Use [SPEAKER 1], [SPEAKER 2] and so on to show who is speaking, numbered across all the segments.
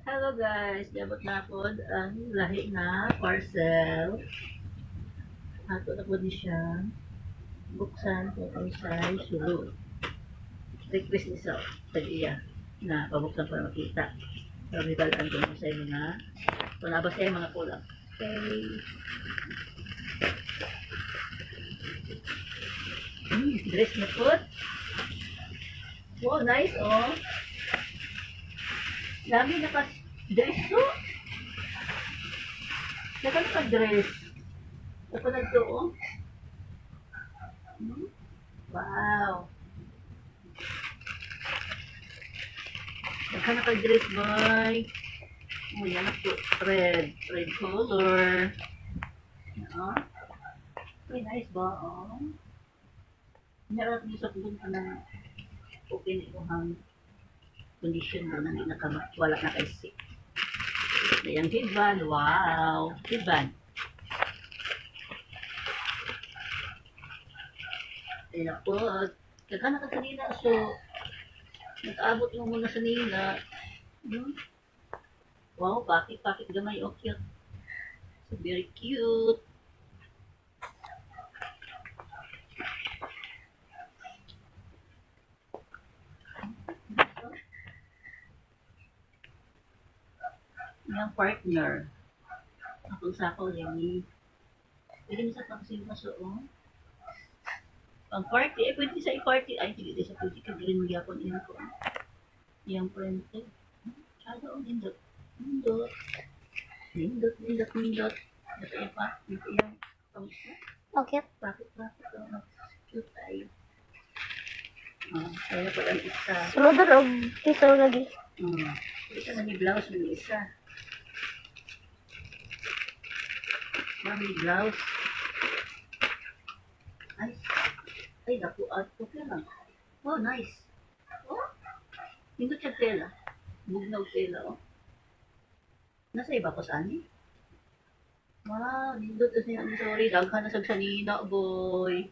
[SPEAKER 1] Hello guys, gabot na po ang lahi na parcel. Ato na po di siya. Buksan kung ang size sulod. Request isa sa iya na pabuksan para makita. Sabi balaan ko sa inyo na kung nabas sa mga kulang. Okay. Dress na po. Oh, nice oh. Dami naka-dress to. Naka-dress. Ako na to oh. Wow. Naka-dress boy. Oh, yan ako. Red color. Oh. Uy, nice ba oh. Meron niyo sa kung anong open ito ang condition mo na wala na kay sick. Ayan, headband. Wow. Headband. Ayan po. Kagana ka kanina. So, nag-abot mo muna sa nila. Wow, bakit gamay. Oh, cute. So, very cute. Yung partner. Akong sako yan. Pwede mo sa pagsimpa so, pang party, pwede sa i-party. Ay, hindi sa pwede ka green mo yapon yun ko. Yung prente. Ano, nindot. Nindot. Ito yung pa. Ito yung
[SPEAKER 2] Okay.
[SPEAKER 1] bakit. Cute tayo. Kaya pa lang isa.
[SPEAKER 2] Sunod og piso lagi.
[SPEAKER 1] Ito na may blouse ng isa. May blouse. Ay, naku, okay lang. Oh, nice. Oh, hindi siya tela. Bugnaw tela, oh. Nasa iba ko saan eh? Wow, nindot na siya. Sorry, daghan na sa sanina, boy.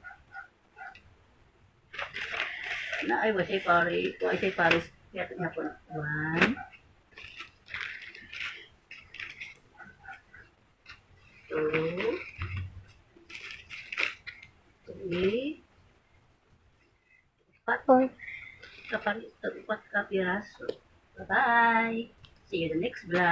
[SPEAKER 1] Na, ay, wasay pare. Wasay pares. Kaya ito niya po. 1, 2, 3, 4. Kapalit, 4 ka piraso. Bye-bye. See you in the next vlog.